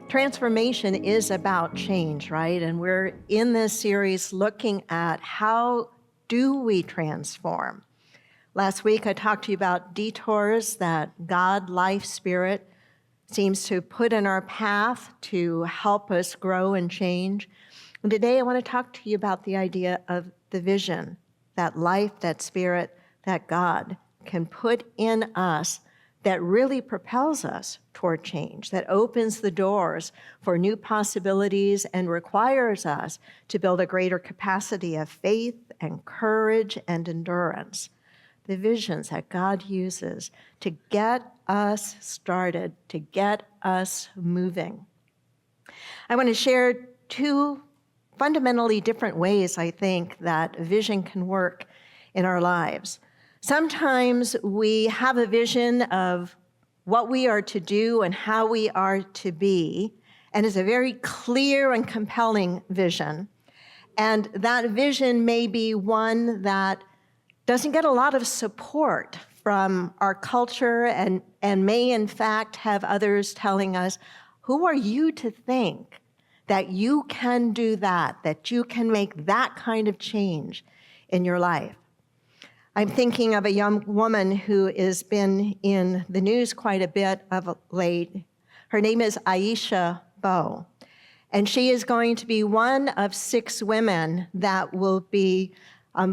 Transformation is about change, right? And we're in this series looking at how do we transform. Last week, I talked to you about detours that God, life, spirit seems to put in our path to help us grow and change. And today, I want to talk to you about the idea of the vision, that life, that spirit, that God can put in us that really propels us toward change, that opens the doors for new possibilities and requires us to build a greater capacity of faith and courage and endurance. The visions that God uses to get us started, to get us moving. I want to share two fundamentally different ways, I think, that vision can work in our lives. Sometimes we have a vision of what we are to do and how we are to be, and it's a very clear and compelling vision. And that vision may be one that doesn't get a lot of support from our culture and may in fact have others telling us, who are you to think that you can do that you can make that kind of change in your life? I'm thinking of a young woman who has been in the news quite a bit of late. Her name is Aisha Bowe, and she is going to be one of 6 women that will be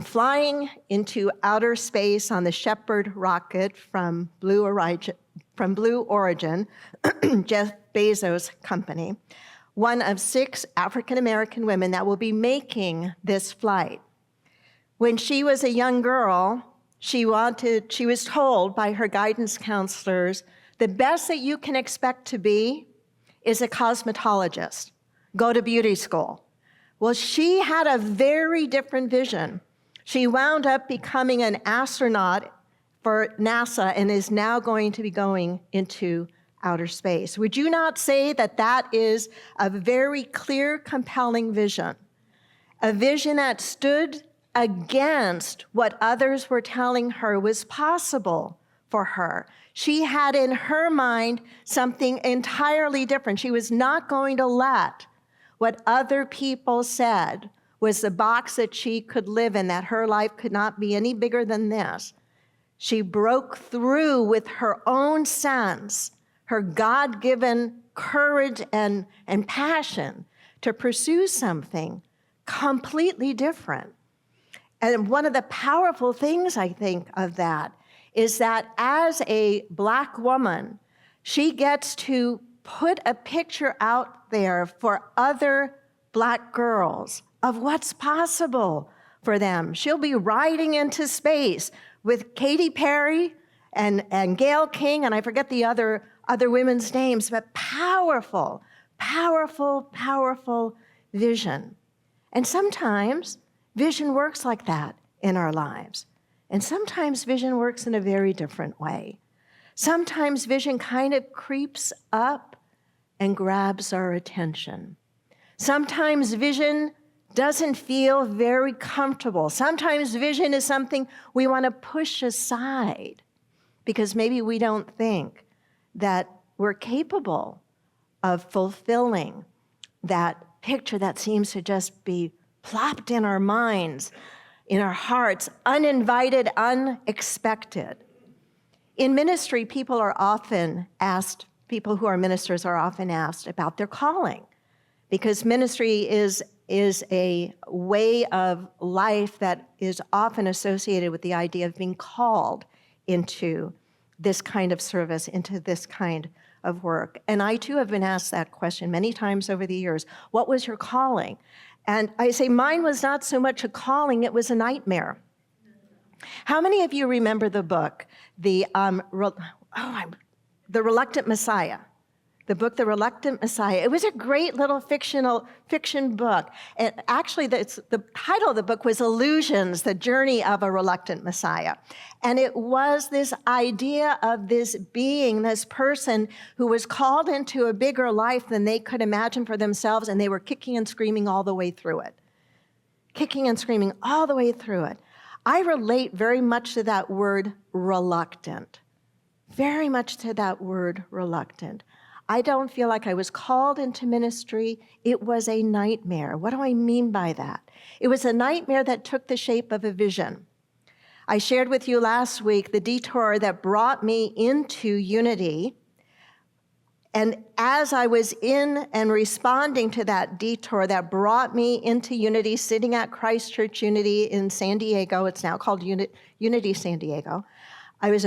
flying into outer space on the Shepard rocket from Blue Origin, Jeff Bezos' company. One of 6 African-American women that will be making this flight. When she was a young girl, she was told by her guidance counselors, the best that you can expect to be is a cosmetologist. Go to beauty school. Well, she had a very different vision. She wound up becoming an astronaut for NASA and is now going to be going into outer space. Would you not say that that is a very clear, compelling vision? A vision that stood against what others were telling her was possible for her. She had in her mind something entirely different. She was not going to let what other people said was the box that she could live in, that her life could not be any bigger than this. She broke through with her own sense, her God-given courage and passion to pursue something completely different. And one of the powerful things, I think, of that is that as a Black woman, she gets to put a picture out there for other Black girls of what's possible for them. She'll be riding into space with Katy Perry and Gayle King, and I forget the other women's names, but powerful, powerful, powerful vision. And sometimes vision works like that in our lives. And sometimes vision works in a very different way. Sometimes vision kind of creeps up and grabs our attention. Sometimes vision doesn't feel very comfortable. Sometimes vision is something we want to push aside because maybe we don't think that we're capable of fulfilling that picture that seems to just be plopped in our minds, in our hearts, uninvited, unexpected. In ministry, people who are ministers are often asked about their calling, because ministry is a way of life that is often associated with the idea of being called into this kind of service, into this kind of work. And I too have been asked that question many times over the years. What was your calling? And I say mine was not so much a calling, it was a nightmare. How many of you remember the book, The Reluctant Messiah? The book, The Reluctant Messiah. It was a great little fiction book. And actually, the title of the book was Illusions, The Journey of a Reluctant Messiah. And it was this idea of this being, this person who was called into a bigger life than they could imagine for themselves, and they were kicking and screaming all the way through it. Kicking and screaming all the way through it. I relate very much to that word reluctant. Very much to that word reluctant. I don't feel like I was called into ministry. It was a nightmare. What do I mean by that? It was a nightmare that took the shape of a vision. I shared with you last week the detour that brought me into Unity. And as I was in and responding to that detour that brought me into Unity, sitting at Christ Church Unity in San Diego, it's now called Unity San Diego, I was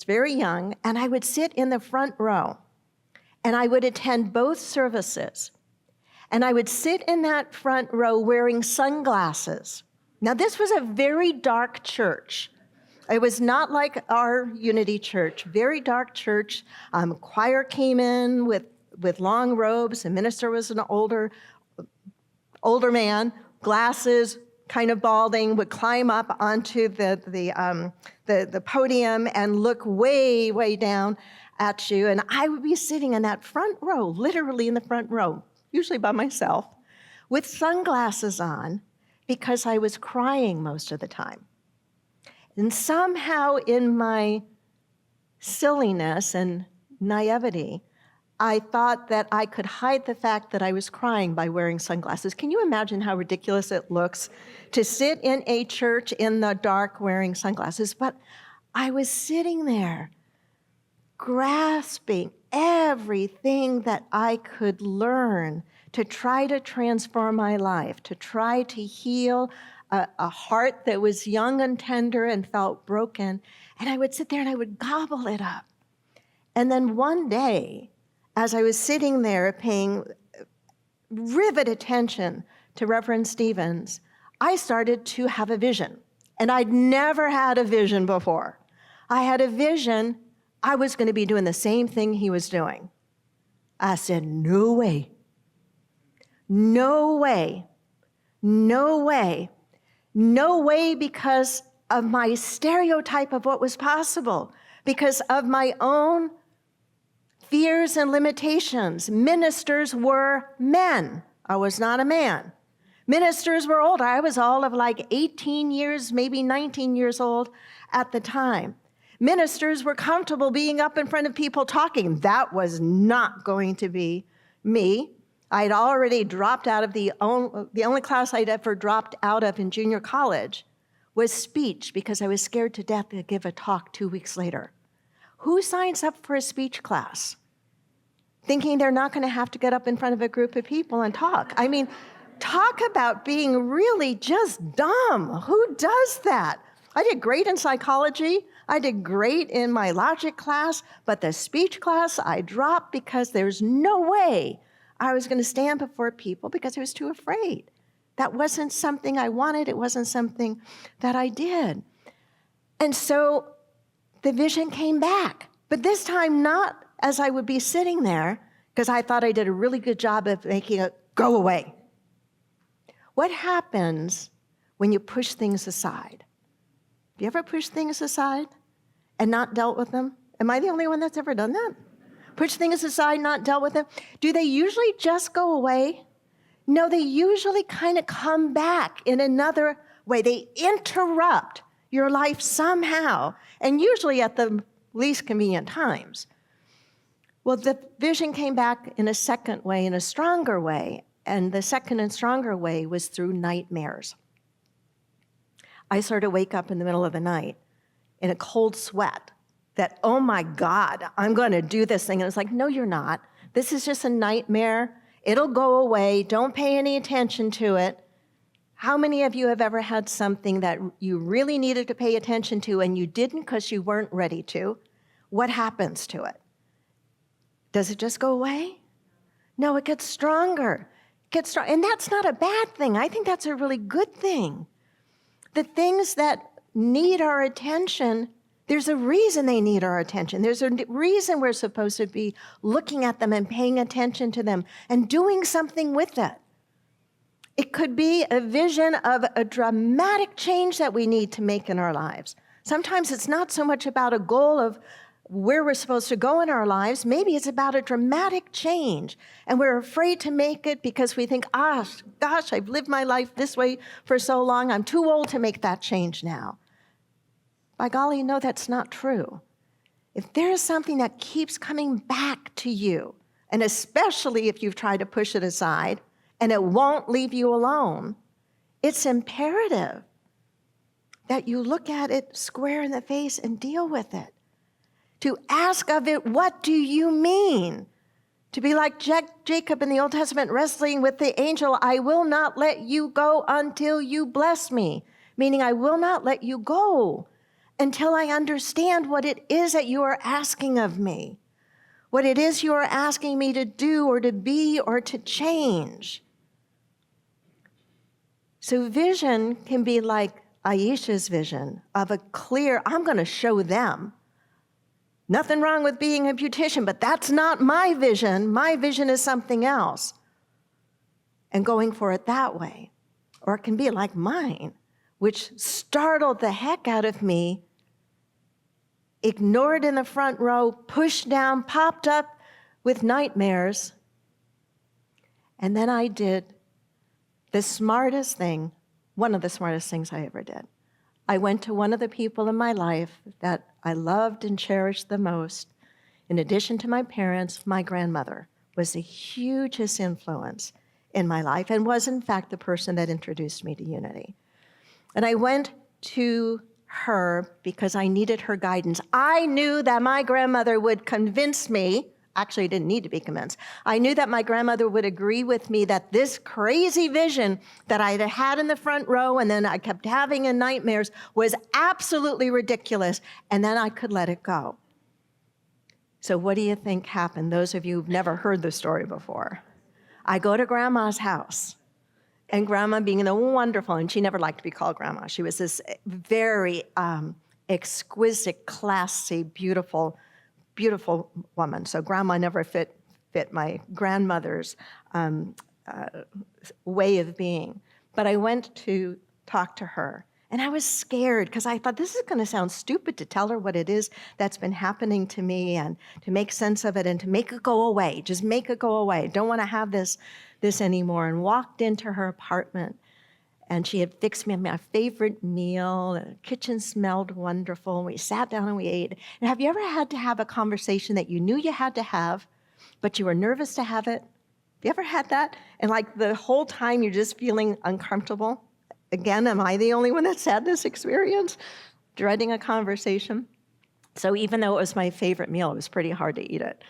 very young, and I would sit in the front row, and I would attend both services. And I would sit in that front row wearing sunglasses. Now, this was a very dark church. It was not like our Unity church, very dark church. Choir came in with long robes. The minister was an older man, glasses, kind of balding, would climb up onto the podium and look way, way down at you. And I would be sitting in that front row, literally in the front row, usually by myself, with sunglasses on because I was crying most of the time. And somehow in my silliness and naivety, I thought that I could hide the fact that I was crying by wearing sunglasses. Can you imagine how ridiculous it looks to sit in a church in the dark wearing sunglasses? But I was sitting there grasping everything that I could learn to try to transform my life, to try to heal a heart that was young and tender and felt broken. And I would sit there and I would gobble it up. And then one day, as I was sitting there paying riveted attention to Reverend Stevens, I started to have a vision. And I'd never had a vision before. I had a vision I was going to be doing the same thing he was doing. I said, no way. No way. No way. No way, because of my stereotype of what was possible, because of my own fears and limitations. Ministers were men. I was not a man. Ministers were older. I was all of like 18 years, maybe 19 years old at the time. Ministers were comfortable being up in front of people talking. That was not going to be me. I'd already dropped out of the only class I'd ever dropped out of in junior college was speech, because I was scared to death to give a talk 2 weeks later. Who signs up for a speech class thinking they're not going to have to get up in front of a group of people and talk? I mean, talk about being really just dumb. Who does that? I did great in psychology. I did great in my logic class, but the speech class I dropped because there's no way I was going to stand before people because I was too afraid. That wasn't something I wanted. It wasn't something that I did. And so the vision came back, but this time not as I would be sitting there, because I thought I did a really good job of making it go away. What happens when you push things aside? Have you ever pushed things aside and not dealt with them? Am I the only one that's ever done that? Push things aside, not dealt with them? Do they usually just go away? No, they usually kind of come back in another way. They interrupt your life somehow, and usually at the least convenient times. Well, the vision came back in a second way, in a stronger way, and the second and stronger way was through nightmares. I started to wake up in the middle of the night in a cold sweat that, oh my God, I'm going to do this thing. And it's like, no, you're not. This is just a nightmare. It'll go away. Don't pay any attention to it. How many of you have ever had something that you really needed to pay attention to and you didn't because you weren't ready to? What happens to it? Does it just go away? No, it gets stronger. And that's not a bad thing. I think that's a really good thing. The things that need our attention, there's a reason they need our attention. There's a reason we're supposed to be looking at them and paying attention to them and doing something with it. It could be a vision of a dramatic change that we need to make in our lives. Sometimes it's not so much about a goal of where we're supposed to go in our lives. Maybe it's about a dramatic change, and we're afraid to make it because we think, gosh, I've lived my life this way for so long. I'm too old to make that change now. By golly, no, that's not true. if there is something that keeps coming back to you, and especially if you've tried to push it aside and it won't leave you alone, it's imperative that you look at it square in the face and deal with it. To ask of it, what do you mean? To be like Jacob in the Old Testament wrestling with the angel, I will not let you go until you bless me. Meaning I will not let you go until I understand what it is that you are asking of me. What it is you are asking me to do or to be or to change. So vision can be like Aisha's vision of a clear, I'm going to show them. Nothing wrong with being a beautician, but that's not my vision. My vision is something else. And going for it that way. Or it can be like mine, which startled the heck out of me, ignored in the front row, pushed down, popped up with nightmares. And then I did the smartest thing, one of the smartest things I ever did. I went to one of the people in my life that I loved and cherished the most. In addition to my parents, my grandmother was the hugest influence in my life and was, in fact, the person that introduced me to unity. And I went to her because I needed her guidance. I knew that my grandmother would convince me. Actually, I didn't need to be convinced. I knew that my grandmother would agree with me that this crazy vision that I had in the front row and then I kept having in nightmares was absolutely ridiculous, and then I could let it go. So what do you think happened? Those of you who've never heard the story before. I go to Grandma's house, and Grandma being the wonderful, and she never liked to be called Grandma. She was this very exquisite, classy, beautiful woman. So Grandma never fit my grandmother's way of being. But I went to talk to her, and I was scared because I thought this is going to sound stupid to tell her what it is that's been happening to me and to make sense of it and to make it go away. Just make it go away. Don't want to have this anymore. And walked into her apartment. And she had fixed me my favorite meal. The kitchen smelled wonderful. And we sat down and we ate. And have you ever had to have a conversation that you knew you had to have, but you were nervous to have it? Have you ever had that? And like the whole time you're just feeling uncomfortable? Again, am I the only one that's had this experience? Dreading a conversation? So even though it was my favorite meal, it was pretty hard to eat it.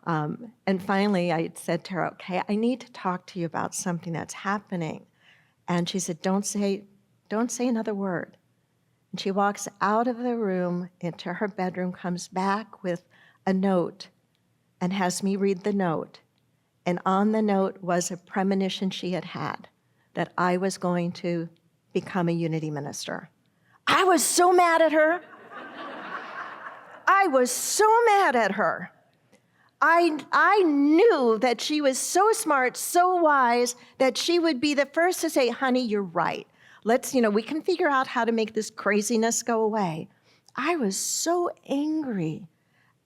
And finally, I said to her, okay, I need to talk to you about something that's happening. And she said, don't say another word. And she walks out of the room into her bedroom, comes back with a note and has me read the note. And on the note was a premonition she had had that I was going to become a unity minister. I was so mad at her. I was so mad at her. I knew that she was so smart, so wise, that she would be the first to say, honey, you're right. We can figure out how to make this craziness go away. I was so angry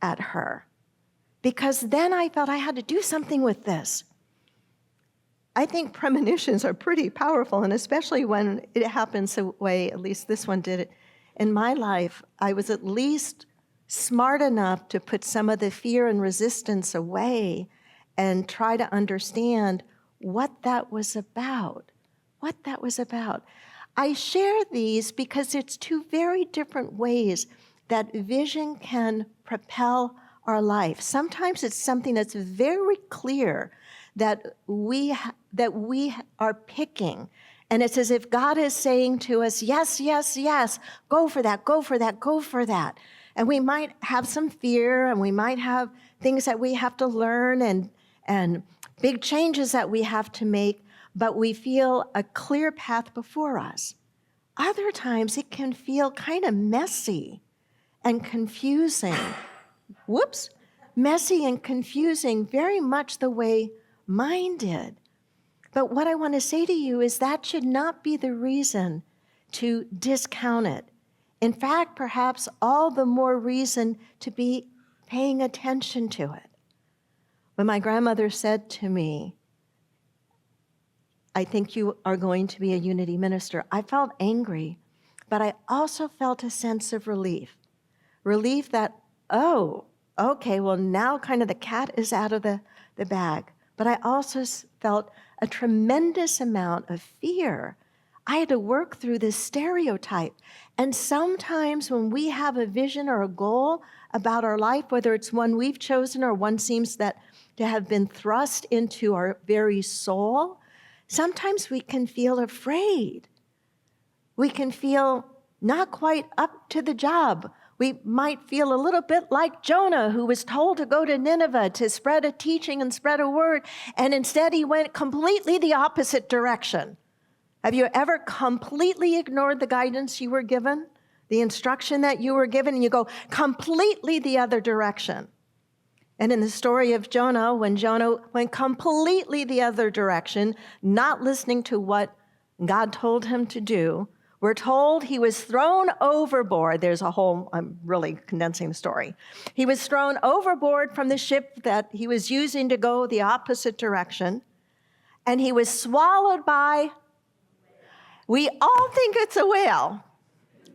at her because then I felt I had to do something with this. I think premonitions are pretty powerful, and especially when it happens the way, at least this one did it in my life, I was at least smart enough to put some of the fear and resistance away and try to understand what that was about. I share these because it's two very different ways that vision can propel our life. Sometimes it's something that's very clear that we are picking. And it's as if God is saying to us, yes, yes, yes, go for that, go for that, go for that. And we might have some fear, and we might have things that we have to learn and big changes that we have to make, but we feel a clear path before us. Other times it can feel kind of messy and confusing. Messy and confusing, very much the way mine did. But what I want to say to you is that should not be the reason to discount it. In fact, perhaps all the more reason to be paying attention to it. When my grandmother said to me, I think you are going to be a unity minister, I felt angry, but I also felt a sense of relief. Relief that oh, okay, well, now kind of the cat is out of the bag. But I also felt a tremendous amount of fear. I had to work through this stereotype. And sometimes when we have a vision or a goal about our life, whether it's one we've chosen or one seems that to have been thrust into our very soul, sometimes we can feel afraid. We can feel not quite up to the job. We might feel a little bit like Jonah, who was told to go to Nineveh to spread a teaching and spread a word, and instead he went completely the opposite direction. Have you ever completely ignored the guidance you were given, the instruction that you were given, and you go completely the other direction? And in the story of Jonah, when Jonah went completely the other direction, not listening to what God told him to do, we're told he was thrown overboard. There's a whole, I'm really condensing the story. He was thrown overboard from the ship that he was using to go the opposite direction, and he was swallowed by, we all think it's a whale,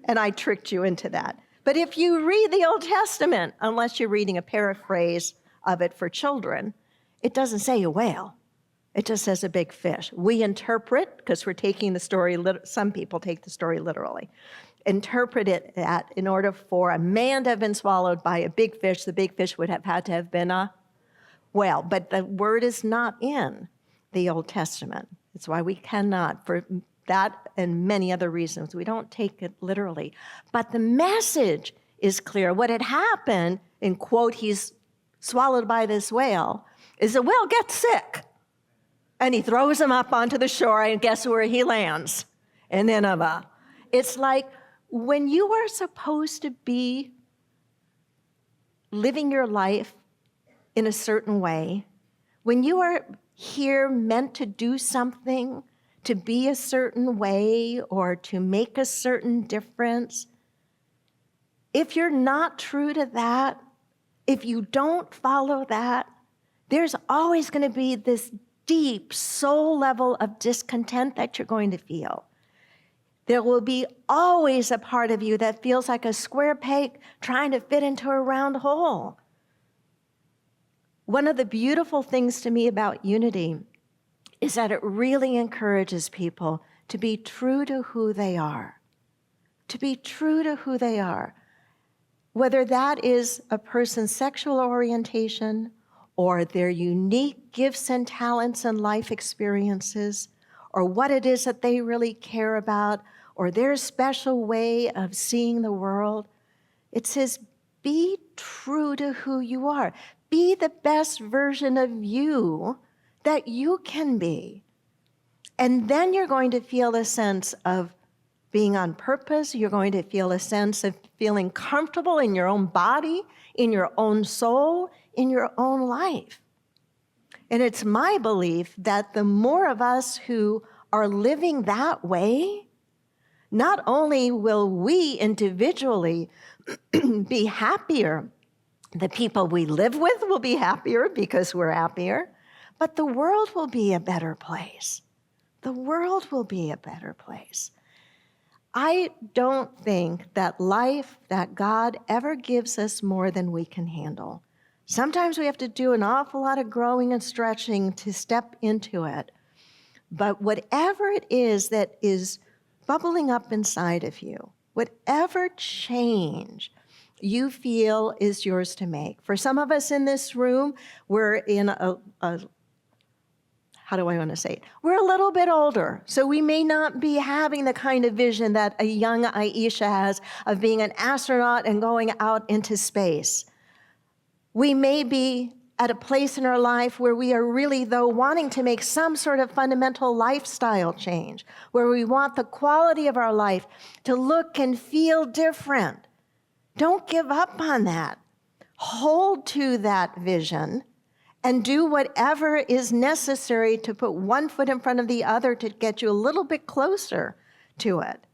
and I tricked you into that. But if you read the Old Testament, unless you're reading a paraphrase of it for children, it doesn't say a whale. It just says a big fish. We interpret, because we're taking the story, some people take the story literally, interpret it that in order for a man to have been swallowed by a big fish, the big fish would have had to have been a whale. But the word is not in the Old Testament. That's why we cannot, for that and many other reasons, we don't take it literally. But the message is clear. What had happened, in quote, he's swallowed by this whale, is the whale gets sick. And he throws him up onto the shore, and guess where he lands? In Nineveh. It's like when you are supposed to be living your life in a certain way, when you are here meant to do something, to be a certain way, or to make a certain difference, if you're not true to that, if you don't follow that, there's always going to be this deep soul level of discontent that you're going to feel. There will be always a part of you that feels like a square peg trying to fit into a round hole. One of the beautiful things to me about unity is that it really encourages people to be true to who they are. To be true to who they are. Whether that is a person's sexual orientation, or their unique gifts and talents and life experiences, or what it is that they really care about, or their special way of seeing the world. It says, be true to who you are. Be the best version of you that you can be. And then you're going to feel a sense of being on purpose. You're going to feel a sense of feeling comfortable in your own body, in your own soul, in your own life. And it's my belief that the more of us who are living that way, not only will we individually be happier, the people we live with will be happier because we're happier, but the world will be a better place. The world will be a better place. I don't think that life, that God ever gives us more than we can handle. Sometimes we have to do an awful lot of growing and stretching to step into it. But whatever it is that is bubbling up inside of you, whatever change you feel is yours to make. For some of us in this room, we're in how do I want to say it? We're a little bit older, so we may not be having the kind of vision that a young Aisha has of being an astronaut and going out into space. We may be at a place in our life where we are really, though, wanting to make some sort of fundamental lifestyle change, where we want the quality of our life to look and feel different. Don't give up on that. Hold to that vision and do whatever is necessary to put one foot in front of the other to get you a little bit closer to it.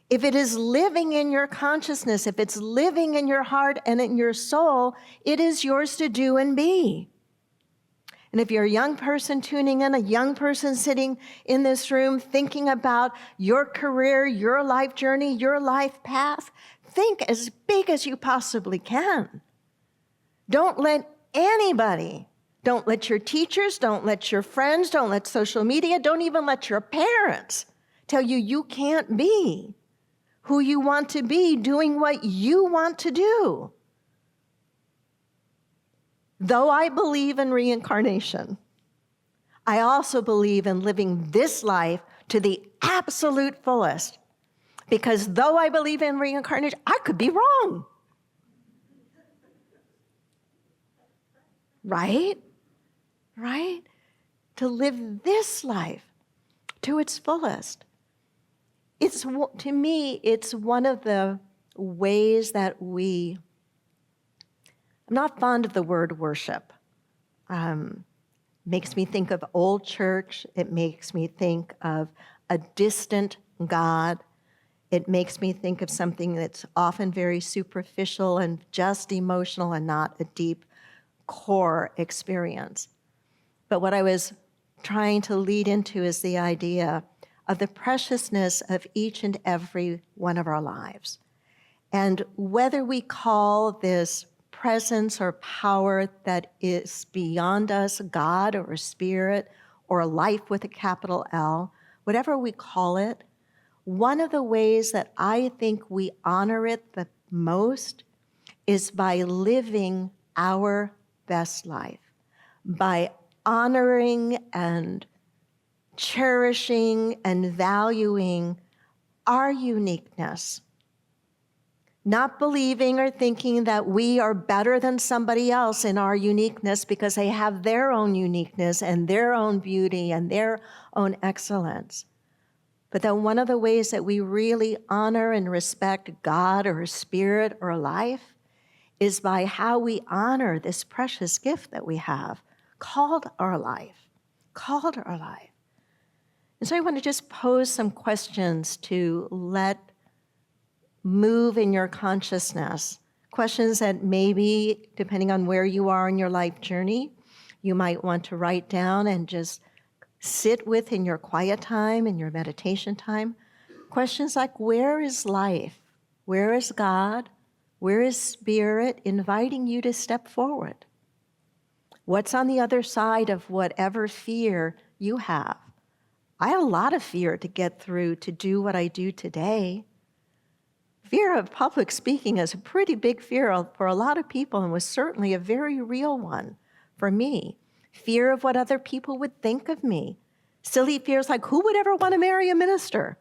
If it is living in your consciousness, if it's living in your heart and in your soul, it is yours to do and be. And if you're a young person tuning in, a young person sitting in this room thinking about your career, your life journey, your life path, think as big as you possibly can. Don't let anybody, don't let your teachers, don't let your friends, don't let social media, don't even let your parents tell you you can't be who you want to be doing what you want to do. Though I believe in reincarnation, I also believe in living this life to the absolute fullest. Because though I believe in reincarnation, I could be wrong. Right? Right? To live this life to its fullest. To me, it's one of the ways that I'm not fond of the word worship. Makes me think of old church. It makes me think of a distant God. It makes me think of something that's often very superficial and just emotional and not a deep core experience. But what I was trying to lead into is the idea of the preciousness of each and every one of our lives. And whether we call this presence or power that is beyond us, God or a spirit or life with a capital L, whatever we call it, one of the ways that I think we honor it the most is by living our best life, by honoring and cherishing and valuing our uniqueness, not believing or thinking that we are better than somebody else in our uniqueness because they have their own uniqueness and their own beauty and their own excellence. But that one of the ways that we really honor and respect God or spirit or life is by how we honor this precious gift that we have called our life, And so I want to just pose some questions to let move in your consciousness, questions that maybe, depending on where you are in your life journey, you might want to write down and just sit with in your quiet time, in your meditation time. Questions like, where is life? Where is God? Where is spirit inviting you to step forward? What's on the other side of whatever fear you have? I had a lot of fear to get through to do what I do today. Fear of public speaking is a pretty big fear for a lot of people and was certainly a very real one for me. Fear of what other people would think of me. Silly fears like, who would ever want to marry a minister?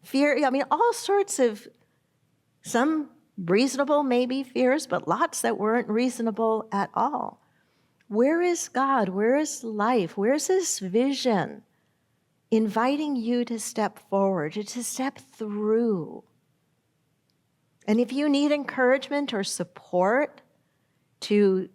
Fear, all sorts of, some reasonable maybe fears, but lots that weren't reasonable at all. Where is God? Where is life? Where's this vision inviting you to step forward, to step through? And if you need encouragement or support to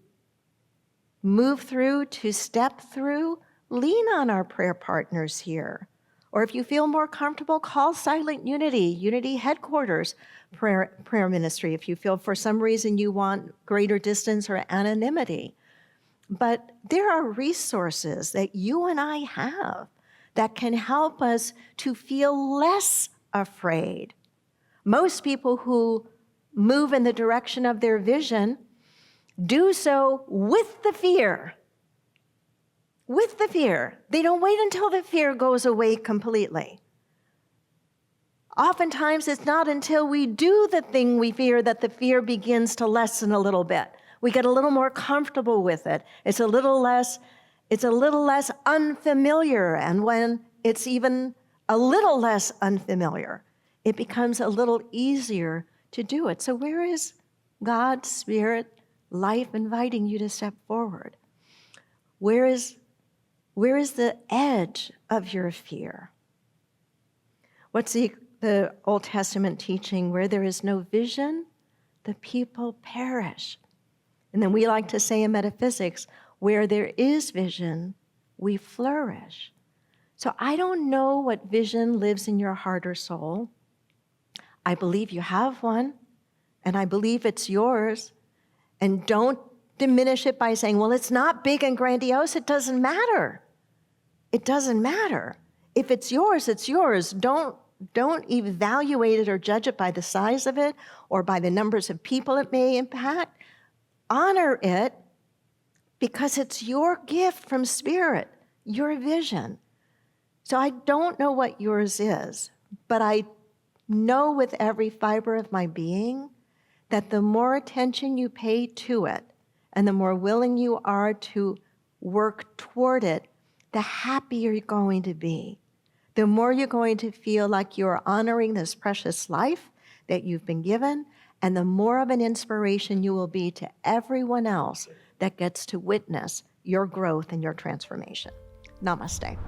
move through, to step through, lean on our prayer partners here. Or if you feel more comfortable, call Silent Unity Headquarters prayer ministry, if you feel for some reason you want greater distance or anonymity. But there are resources that you and I have that can help us to feel less afraid. Most people who move in the direction of their vision do so with the fear. With the fear. They don't wait until the fear goes away completely. Oftentimes, it's not until we do the thing we fear that the fear begins to lessen a little bit. We get a little more comfortable with it. It's a little less unfamiliar. And when it's even a little less unfamiliar, it becomes a little easier to do it. So where is God, Spirit, life inviting you to step forward? Where is the edge of your fear? What's the Old Testament teaching? Where there is no vision, the people perish. And then we like to say in metaphysics, where there is vision, we flourish. So I don't know what vision lives in your heart or soul. I believe you have one, and I believe it's yours. And don't diminish it by saying, well, it's not big and grandiose. It doesn't matter. It doesn't matter. If it's yours, it's yours. Don't evaluate it or judge it by the size of it or by the numbers of people it may impact. honor it because it's your gift from Spirit, your vision. So I don't know what yours is, but I know with every fiber of my being that the more attention you pay to it and the more willing you are to work toward it, the happier you're going to be. The more you're going to feel like you're honoring this precious life that you've been given, and the more of an inspiration you will be to everyone else that gets to witness your growth and your transformation. Namaste.